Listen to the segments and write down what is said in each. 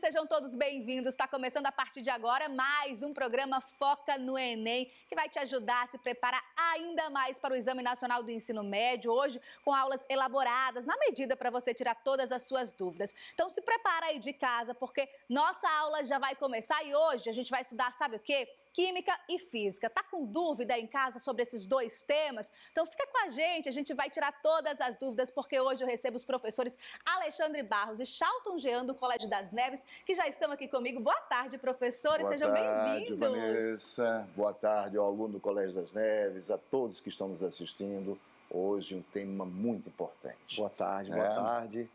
sejam todos bem-vindos. Está começando a partir de agora mais um programa Foca no Enem, que vai te ajudar a se preparar ainda mais para o Exame Nacional do Ensino Médio, hoje com aulas elaboradas, na medida para você tirar todas as suas dúvidas. Então se prepara aí de casa, porque nossa aula já vai começar e hoje a gente vai estudar, sabe o quê? Química e Física. Tá com dúvida em casa sobre esses dois temas? Então fica com a gente vai tirar todas as dúvidas, porque hoje eu recebo os professores Alexandre Barros e Chalton Jean do Colégio das Neves, que já estão aqui comigo. Boa tarde, professores, sejam bem-vindos. Boa tarde, Vanessa. Boa tarde ao aluno do Colégio das Neves, a todos que estão nos assistindo. Hoje um tema muito importante. Boa tarde, boa tarde.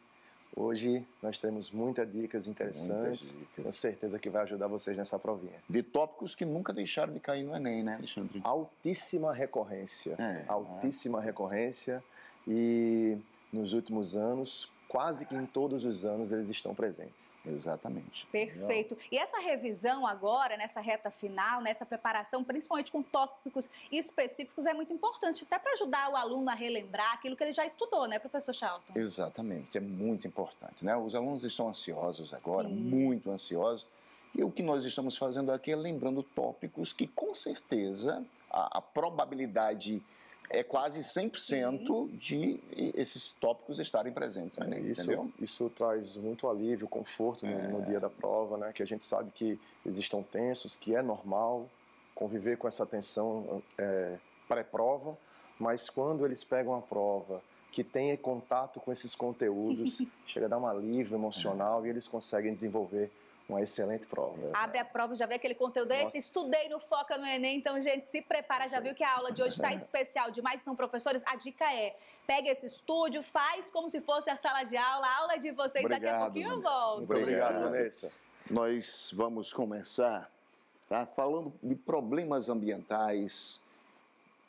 Hoje nós temos muitas dicas interessantes, tenho certeza que vai ajudar vocês nessa provinha. De tópicos que nunca deixaram de cair no Enem, né, Alexandre? Altíssima recorrência, altíssima recorrência, e nos últimos anos, quase que em todos os anos, eles estão presentes. Exatamente. Perfeito. E essa revisão agora, nessa reta final, nessa preparação, principalmente com tópicos específicos, é muito importante, até para ajudar o aluno a relembrar aquilo que ele já estudou, né, professor Chalton? Exatamente, é muito importante, né? Os alunos estão ansiosos agora, Sim. muito ansiosos, e o que nós estamos fazendo aqui é lembrando tópicos que, com certeza, a probabilidade é quase 100% de esses tópicos estarem presentes no Enem, entendeu? Isso traz muito alívio, conforto no dia da prova, né? Que a gente sabe que eles estão tensos, que é normal conviver com essa tensão pré-prova, mas quando eles pegam a prova, que tem contato com esses conteúdos, chega a dar um alívio emocional e eles conseguem desenvolver uma excelente prova. Abre a prova, já vê aquele conteúdo. Eita, estudei no Foca no Enem, então, gente, se prepara. Já viu que a aula de hoje está especial demais. Então, professores, a dica é, pega esse estúdio, faz como se fosse a sala de aula, a aula de vocês. Obrigado, daqui a pouquinho eu volto. Muito obrigado, Vanessa. Nós vamos começar falando de problemas ambientais,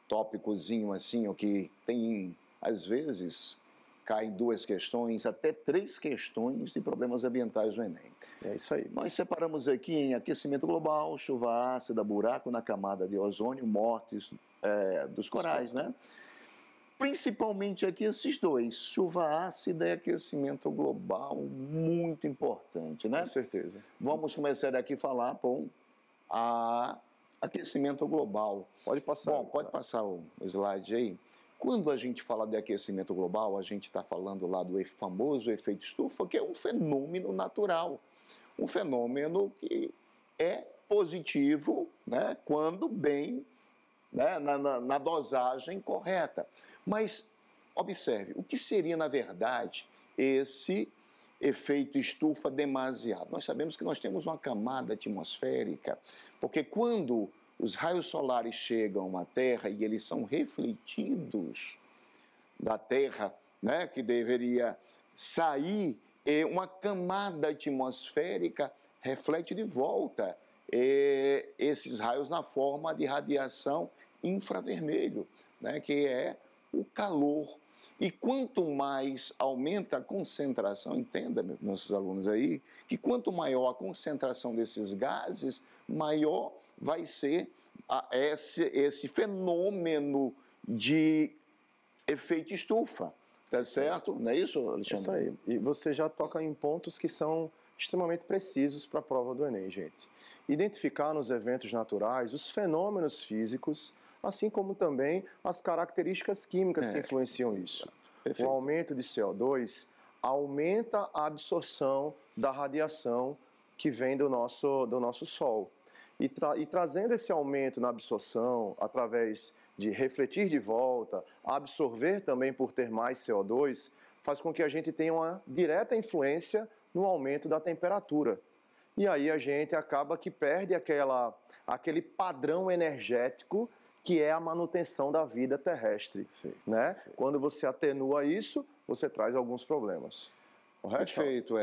tópicozinho assim, o que tem, às vezes, caem 2 questões, até 3 questões de problemas ambientais no Enem. É isso aí. Nós separamos aqui em aquecimento global, chuva ácida, buraco na camada de ozônio, mortes dos corais, né? Principalmente aqui esses 2, chuva ácida e aquecimento global, muito importante, né? Com certeza. Vamos começar aqui a falar com aquecimento global. Pode passar. Bom, pode passar o slide aí. Quando a gente fala de aquecimento global, a gente está falando lá do famoso efeito estufa, que é um fenômeno natural, um fenômeno que é positivo, né, quando bem, né, na dosagem correta. Mas observe, o que seria, na verdade, esse efeito estufa demasiado? Nós sabemos que nós temos uma camada atmosférica, porque quando os raios solares chegam à Terra e eles são refletidos da Terra, né, que deveria sair, uma camada atmosférica reflete de volta esses raios na forma de radiação infravermelho, né, que é o calor. E quanto mais aumenta a concentração, entenda, meus alunos aí, que quanto maior a concentração desses gases, maior vai ser esse fenômeno de efeito estufa, tá certo? Não é isso, Alexandre? Isso aí. E você já toca em pontos que são extremamente precisos para a prova do Enem, gente. Identificar nos eventos naturais os fenômenos físicos, assim como também as características químicas que influenciam isso. Perfeito. O aumento de CO2 aumenta a absorção da radiação que vem do nosso Sol. E trazendo esse aumento na absorção, através de refletir de volta, absorver também por ter mais CO2, faz com que a gente tenha uma direta influência no aumento da temperatura. E aí a gente acaba que perde aquele padrão energético que é a manutenção da vida terrestre. Né? Quando você atenua isso, você traz alguns problemas. Correto? Perfeito,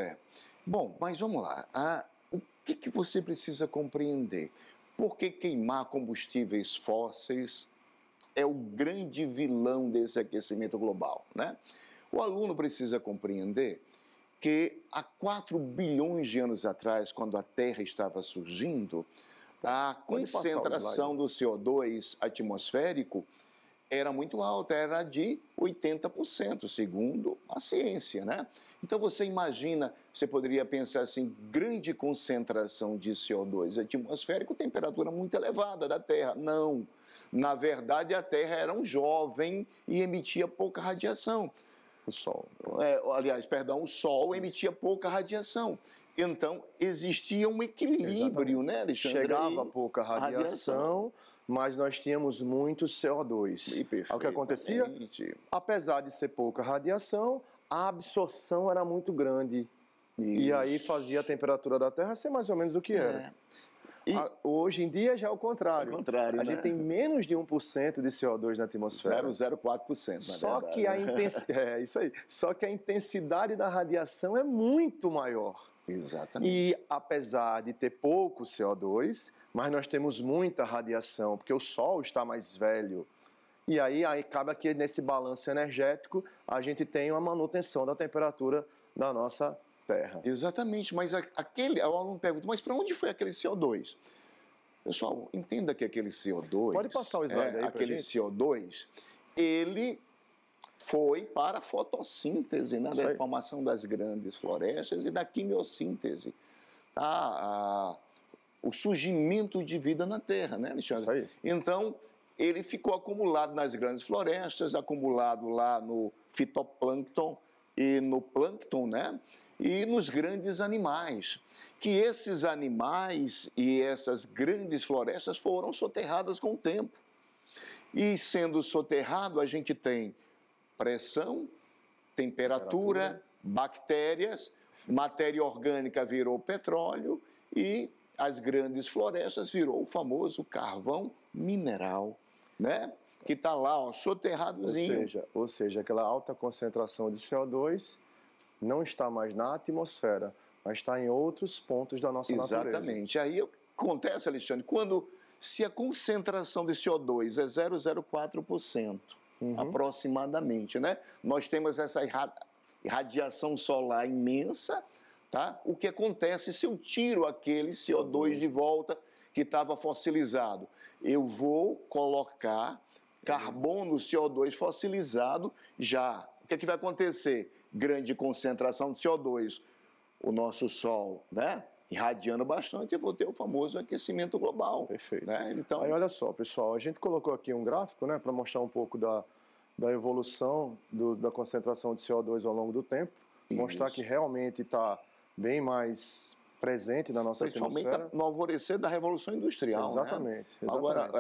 Bom, mas vamos lá. O que você precisa compreender? Por que queimar combustíveis fósseis é o grande vilão desse aquecimento global, né? O aluno precisa compreender que há 4 bilhões de anos atrás, quando a Terra estava surgindo, a concentração do CO2 atmosférico era muito alta, era de 80%, segundo a ciência, né? Então você imagina, você poderia pensar assim, grande concentração de CO2 atmosférico, temperatura muito elevada da Terra. Não, na verdade a Terra era um jovem e emitia pouca radiação. O Sol. O Sol emitia pouca radiação. Então, existia um equilíbrio, Exatamente. né, Alexandre? Chegava pouca radiação, mas nós tínhamos muito CO2. O que acontecia? Apesar de ser pouca radiação, a absorção era muito grande. Isso. E aí fazia a temperatura da Terra ser mais ou menos o que era. E hoje em dia já é o contrário. A gente tem menos de 1% de CO2 na atmosfera. 0,04%. Só que isso aí. Só que a intensidade da radiação é muito maior. Exatamente. E apesar de ter pouco CO2, mas nós temos muita radiação, porque o Sol está mais velho. E aí acaba que nesse balanço energético a gente tem uma manutenção da temperatura da nossa Terra. Exatamente, mas o aluno pergunta, mas para onde foi aquele CO2? Pessoal, entenda que aquele CO2... Pode passar o slide aí aquele CO2, ele foi para a fotossíntese, né, da formação das grandes florestas e da quimiossíntese. Tá? O surgimento de vida na Terra, né, Alexandre? Isso aí. Então, ele ficou acumulado nas grandes florestas, acumulado lá no fitoplâncton e no plâncton, né? E nos grandes animais, que esses animais e essas grandes florestas foram soterradas com o tempo. E sendo soterrado, a gente tem pressão, temperatura, bactérias, matéria orgânica virou petróleo e as grandes florestas virou o famoso carvão mineral, né? Que está lá, ó, soterradozinho. Ou seja, aquela alta concentração de CO2 não está mais na atmosfera, mas está em outros pontos da nossa natureza. Exatamente. Aí acontece, Alexandre, se a concentração de CO2 é 0,04%, aproximadamente, né? Nós temos essa radiação solar imensa, tá? O que acontece se eu tiro aquele CO2 de volta que estava fossilizado? Eu vou colocar carbono, CO2 fossilizado já. O que é que vai acontecer? Grande concentração de CO2, o nosso Sol, né, irradiando bastante, eu vou ter o famoso aquecimento global. Perfeito. Né? Então, aí olha só, pessoal, a gente colocou aqui um gráfico, né, para mostrar um pouco da evolução da concentração de CO2 ao longo do tempo, mostrar que realmente está bem mais presente na nossa atmosfera. Principalmente no alvorecer da Revolução Industrial. Exatamente. Né? Agora,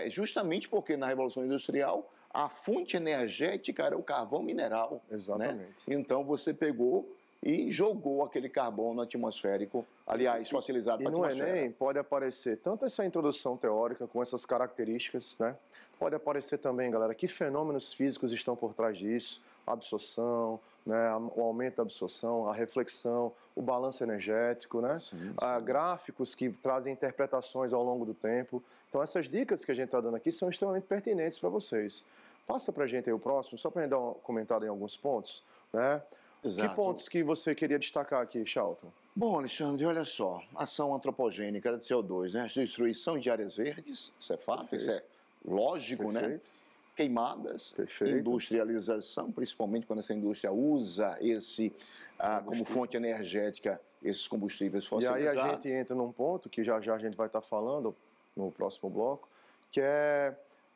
justamente porque na Revolução Industrial a fonte energética era o carvão mineral. Exatamente. Né? Então você pegou e jogou aquele carbono atmosférico, aliás, fossilizado para a atmosfera. E no Enem pode aparecer tanto essa introdução teórica com essas características, né? Pode aparecer também, galera, que fenômenos físicos estão por trás disso, a absorção, né, o aumento da absorção, a reflexão, o balanço energético, né? Sim. Gráficos que trazem interpretações ao longo do tempo. Então, essas dicas que a gente está dando aqui são extremamente pertinentes para vocês. Passa para a gente aí o próximo, só para a gente dar uma comentada em alguns pontos, né? Exato. Que pontos que você queria destacar aqui, Charlton? Bom, Alexandre, olha só, ação antropogênica de CO2, né? Destruição de áreas verdes, isso é fato, perfeito. Isso é lógico, perfeito. Né? Queimadas, perfeito. Industrialização, principalmente quando essa indústria usa como fonte energética esses combustíveis fossilizados. E aí a gente entra num ponto que já a gente vai estar falando no próximo bloco, que é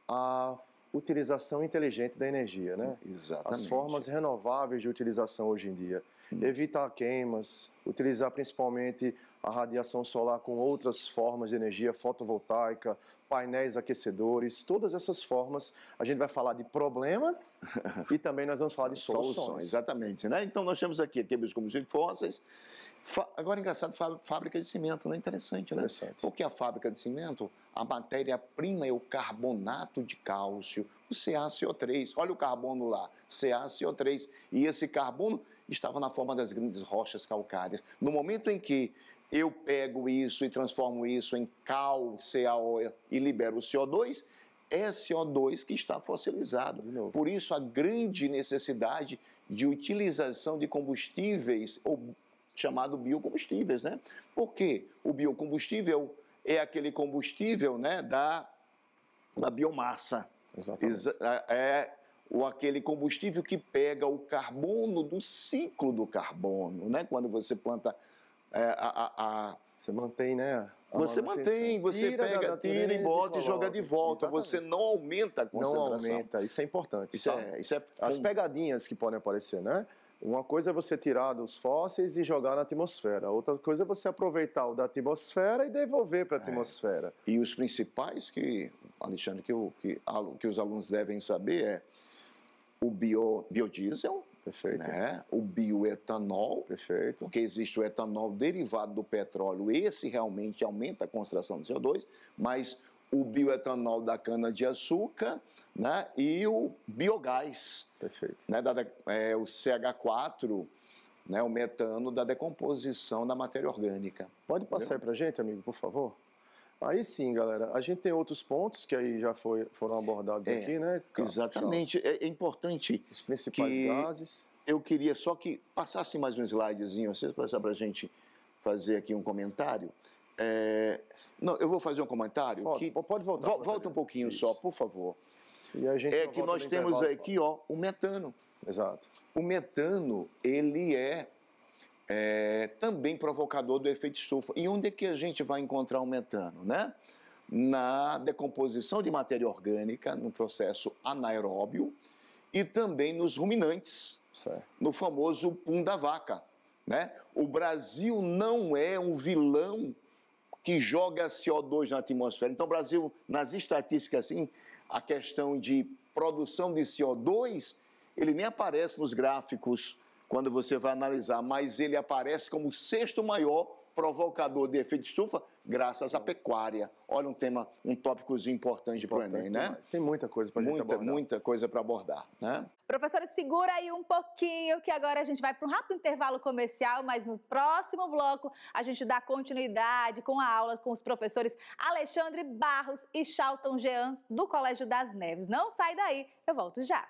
a utilização inteligente da energia, né? Exatamente. As formas renováveis de utilização hoje em dia. Evitar queimas, utilizar principalmente a radiação solar com outras formas de energia fotovoltaica, painéis aquecedores, todas essas formas. A gente vai falar de problemas e também nós vamos falar de soluções. Exatamente, né? Então nós temos aqui os combustíveis fósseis. Agora, engraçado, fábrica de cimento, né? Interessante, né? Porque a fábrica de cimento, a matéria-prima é o carbonato de cálcio, o CaCO3. Olha o carbono lá, CaCO3. E esse carbono estava na forma das grandes rochas calcárias. No momento em que eu pego isso e transformo isso em cal, CaO e libero o CO2, é CO2 que está fossilizado. Por isso, a grande necessidade de utilização de combustíveis, ou chamado biocombustíveis, né? Por quê? O biocombustível é aquele combustível, né, da biomassa. Exatamente. Aquele combustível que pega o carbono do ciclo do carbono, né? Quando você planta Você mantém, né? Você mantém, você pega, tira e bota e joga de volta. Exatamente. Você não aumenta a concentração. Não aumenta, isso é importante. Isso é As pegadinhas que podem aparecer, né? Uma coisa é você tirar dos fósseis e jogar na atmosfera. Outra coisa é você aproveitar o da atmosfera e devolver para a atmosfera. E os principais Alexandre, que os alunos devem saber é o biodiesel, Perfeito. Né? O bioetanol, Perfeito. porque existe o etanol derivado do petróleo, esse realmente aumenta a concentração de CO2, mas o bioetanol da cana-de-açúcar, né? E o biogás, Perfeito. Né? O CH4, né? O metano da decomposição da matéria orgânica. Pode passar aí para a gente, amigo, por favor? Aí sim, galera, a gente tem outros pontos que aí já foram abordados aqui, né? Exatamente, é importante. Os principais gases. Eu queria só que passasse mais um slidezinho, para a gente fazer aqui um comentário. Não, eu vou fazer um comentário. Pode voltar. Volta um pouquinho só, por favor. E a gente que nós temos aqui, ó, o metano. Exato. O metano, ele é também provocador do efeito estufa. E onde é que a gente vai encontrar o metano, né? Na decomposição de matéria orgânica, no processo anaeróbio e também nos ruminantes, certo. No famoso pum da vaca, né? O Brasil não é um vilão que joga CO2 na atmosfera. Então, o Brasil, nas estatísticas, assim, a questão de produção de CO2, ele nem aparece nos gráficos quando você vai analisar, mas ele aparece como o sexto maior provocador de efeito estufa, graças à pecuária. Olha um tópicozinho importante para o Enem, né? Tem muita coisa para a gente abordar. Muita coisa para abordar, né? Professores, segura aí um pouquinho, que agora a gente vai para um rápido intervalo comercial, mas no próximo bloco a gente dá continuidade com a aula com os professores Alexandre Barros e Charlton Jean, do Colégio das Neves. Não sai daí, eu volto já.